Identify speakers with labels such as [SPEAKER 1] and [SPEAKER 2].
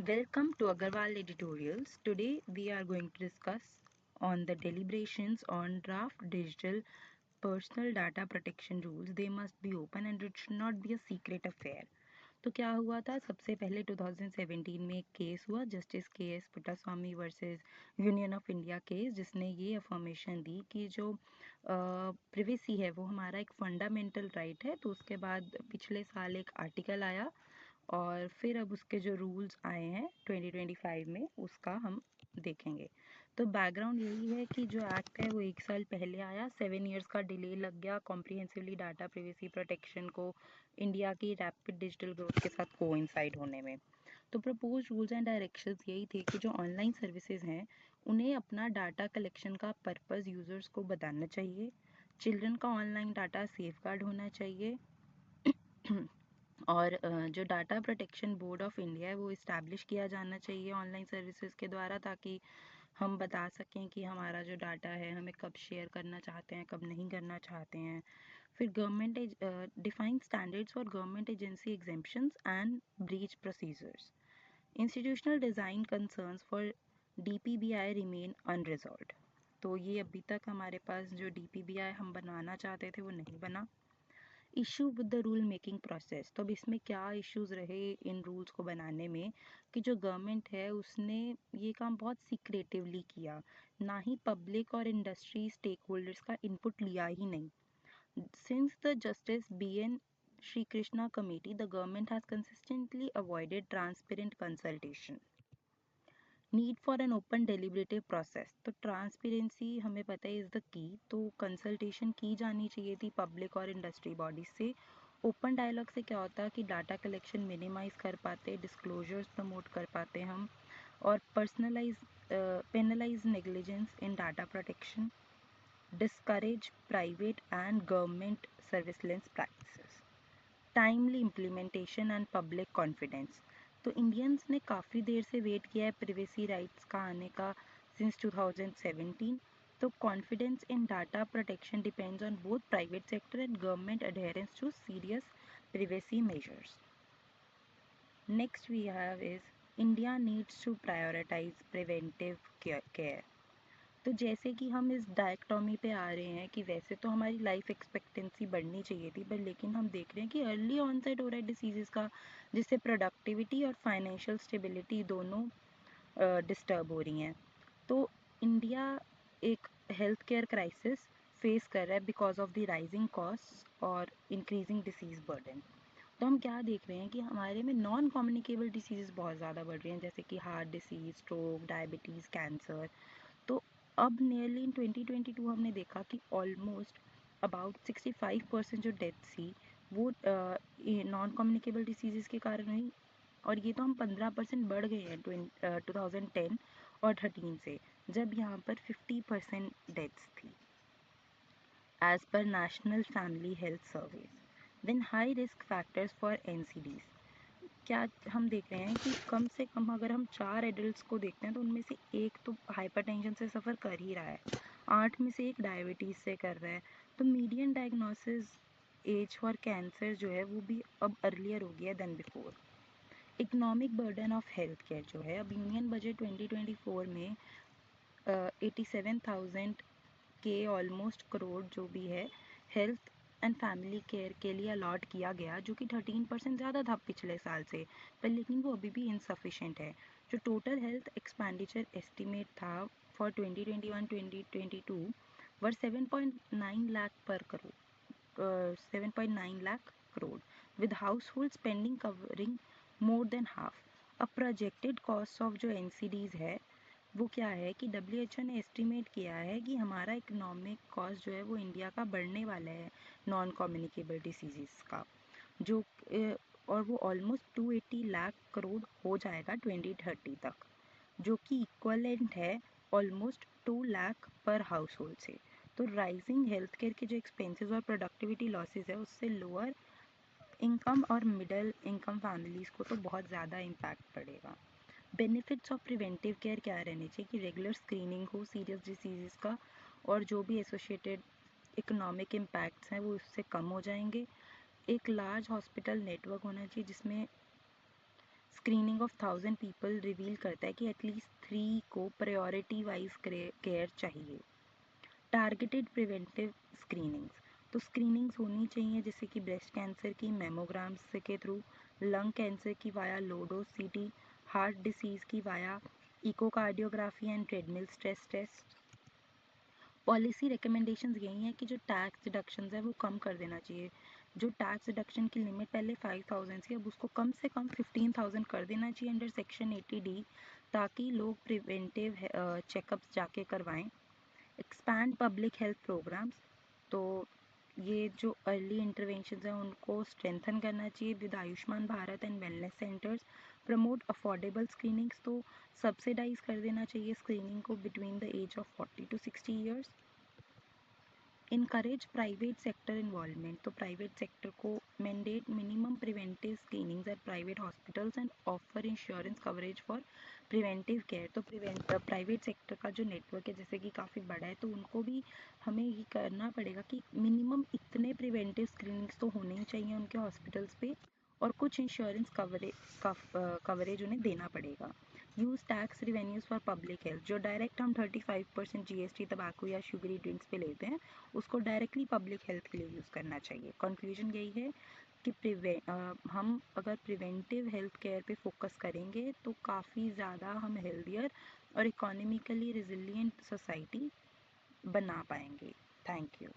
[SPEAKER 1] Welcome to Agarwal Editorials. Today we are going to discuss on the deliberations on draft digital personal data protection rules. They must be open and it should not be a secret affair. तो क्या हुआ था, सबसे पहले 2017 में एक case हुआ, justice के S Puttaswamy versus union of India case, जिसने ये अफर्मेशन दी कि जो प्रिवेसी है वो हमारा एक फंडामेंटल राइट है। तो उसके बाद पिछले साल एक आर्टिकल आया और फिर अब उसके जो रूल्स आए हैं 2025 में उसका हम देखेंगे। तो बैकग्राउंड यही है कि जो एक्ट है वो एक साल पहले आया, 7 इयर्स का डिले लग गया कॉम्प्रिहेंसिवली डाटा प्रिवेसी प्रोटेक्शन को इंडिया की रैपिड डिजिटल ग्रोथ के साथ कोइंसाइड होने में। तो प्रपोज रूल्स एंड डायरेक्शंस यही थे कि जो ऑनलाइन सर्विसेज हैं उन्हें अपना डाटा कलेक्शन का पर्पस यूजर्स को बताना चाहिए, चिल्ड्रन का ऑनलाइन डाटा सेफगार्ड होना चाहिए और जो data protection board of India है वो इस्टेब्लिश किया जाना चाहिए ऑनलाइन सर्विसेज के द्वारा, ताकि हम बता सकें कि हमारा जो डाटा है हमें कब शेयर करना चाहते हैं, कब नहीं करना चाहते हैं। फिर government define standards for government agency exemptions and breach procedures. Institutional design concerns for DPBI remain unresolved. तो ये अभी तक हमारे पास जो डीपीबीआई हम बनवाना चाहते थे वो नहीं बना। Issue with the rule making process. तो अब इसमें क्या इश्यूज रहे इन रूल्स को बनाने में कि जो गवर्नमेंट है उसने ये काम बहुत सीक्रेटिवली किया, ना ही पब्लिक और इंडस्ट्री स्टेक होल्डर्स का इनपुट लिया ही नहीं। Since the justice B N Srikrishna committee, the government has consistently avoided transparent consultation. Need for an open deliberative process. तो ट्रांसपेरेंसी हमें पता है इज़ द की, तो कंसल्टेशन की जानी चाहिए थी पब्लिक और इंडस्ट्री बॉडीज से। ओपन डायलॉग से क्या होता है कि डाटा कलेक्शन मिनिमाइज कर पाते, डिस्क्लोजर्स प्रमोट कर पाते हम, और personalize penalize negligence in data protection, discourage private and government surveillance practices, timely implementation and public confidence. तो इंडियंस ने काफ़ी देर से वेट किया है प्रिवेसी राइट्स का आने का, सिंस 2017। तो confidence in data protection depends on both private sector and government adherence to serious privacy measures. Next we have is India needs to prioritize preventive care. तो जैसे कि हम इस डायक्टोमी पे आ रहे हैं कि वैसे तो हमारी लाइफ एक्सपेक्टेंसी बढ़नी चाहिए थी, पर लेकिन हम देख रहे हैं कि अर्ली ऑनसेट हो रहा है डिसीजेस का, जिससे प्रोडक्टिविटी और फाइनेंशियल स्टेबिलिटी दोनों डिस्टर्ब हो रही हैं। तो इंडिया एक हेल्थ केयर क्राइसिस फेस कर रहा है because of the rising cost और इंक्रीजिंग डिसीज बर्डन। तो हम क्या देख रहे हैं कि हमारे में नॉन कम्युनिकेबल डिसीज़ बहुत ज़्यादा बढ़ रही हैं, जैसे कि heart disease, stroke, diabetes, cancer. तो अब नियरली इन 2022 हमने देखा कि ऑलमोस्ट अबाउट 65% जो डेथ थी वो नॉन कम्युनिकेबल डिसीजेस के कारण हुई, और ये तो हम 15% बढ़ गए हैं 2010 और 13 से, जब यहाँ पर 50% डेथ्स थी एज पर national family health service. Then high risk factors for NCDs. क्या हम देख रहे हैं कि कम से कम अगर हम 4 एडल्ट को देखते हैं तो उनमें से एक तो हाइपरटेंशन से सफ़र कर ही रहा है, 8 में से एक डायबिटीज़ से कर रहा है। तो median diagnosis age for cancer जो है वो भी अब अर्लियर हो गया than before. Economic burden of health care जो है, अब यूनियन बजट 2024 में 87,000 के ऑलमोस्ट करोड़ जो भी है हेल्थ एंड फैमिली केयर के लिए अलॉट किया गया, जो कि 13% ज़्यादा था पिछले साल से, पर लेकिन वो अभी भी इनसफिशेंट है। जो टोटल हेल्थ एक्सपेंडिचर एस्टिमेट था फॉर 2021-2022 वर 7.9 लाख पर crore, 7.9 lakh crore, with household spending covering more than half। अब प्रोजेक्टेड कॉस्ट ऑफ जो एनसीडीज है वो क्या है कि डब्ल्यूएचओ ने एस्टिमेट किया है कि हमारा इकोनॉमिक कॉस्ट जो है वो इंडिया का बढ़ने वाला है नॉन कम्युनिकेबल डिसीजेस का, जो और वो ऑलमोस्ट 280 लाख करोड़ हो जाएगा 2030 तक, जो कि इक्वलेंट है ऑलमोस्ट 2 लाख पर हाउस होल्ड से। तो राइजिंग हेल्थ केयर के जो एक्सपेंसेस और प्रोडक्टिविटी लॉसेज है उससे लोअर इनकम और मिडिल इनकम फैमिलीज़ को तो बहुत ज़्यादा इम्पैक्ट पड़ेगा। बेनिफिट्स ऑफ प्रिवेंटिव केयर क्या रहने चाहिए कि रेगुलर स्क्रीनिंग हो सीरियस डिसीज़ का, और जो भी एसोसिएटेड इकोनॉमिक इम्पैक्ट्स हैं वो उससे कम हो जाएंगे। एक लार्ज हॉस्पिटल नेटवर्क होना चाहिए जिसमें स्क्रीनिंग ऑफ 1000 पीपल रिवील करता है कि एटलीस्ट 3 को प्रायोरिटी वाइज केयर चाहिए। टारगेटेड प्रिवेंटिव स्क्रीनिंग्स, तो स्क्रीनिंग्स होनी चाहिए जैसे कि ब्रेस्ट कैंसर की मैमोग्राम्स के थ्रू, लंग कैंसर की via low dose CT, heart disease की via echocardiography and treadmill stress test. Policy recommendations यही है कि जो टैक्स डिडक्शंस है वो कम कर देना चाहिए। जो टैक्स डिडक्शन की लिमिट पहले 5000 थी, अब उसको कम से कम 15000 कर देना चाहिए अंडर सेक्शन 80D, ताकि लोग प्रिवेंटिव चेकअप्स जाके करवाएं। एक्सपैंड पब्लिक हेल्थ प्रोग्राम्स, तो ये जो अर्ली इंटरवेंशन है उनको स्ट्रेंथन करना चाहिए with Ayushman Bharat and wellness centres. Promote affordable screenings, तो सब्सिडाइज कर देना चाहिए स्क्रीनिंग को between the age of 40 to 60 years. Encourage private sector involvement, तो प्राइवेट सेक्टर को mandate minimum preventive screenings at private hospitals and offer insurance coverage for preventive care. तो private sector का जो नेटवर्क है जैसे कि काफ़ी बड़ा है, तो उनको भी हमें ये करना पड़ेगा कि मिनिमम इतने प्रिवेंटिव स्क्रीनिंग्स तो होने ही चाहिए उनके हॉस्पिटल्स पे, और कुछ इंश्योरेंस कवरेज उन्हें देना पड़ेगा। Use tax revenues for public health, जो डायरेक्ट हम 35% GST तंबाकू या शुगरी ड्रिंक्स पे लेते हैं उसको डायरेक्टली पब्लिक हेल्थ के लिए यूज़ करना चाहिए। कंक्लूजन यही है कि हम अगर प्रिवेंटिव हेल्थ केयर पे फोकस करेंगे तो काफ़ी ज़्यादा हम हेल्दियर और इकोनॉमिकली रिजिलियंट सोसाइटी बना पाएंगे। Thank you.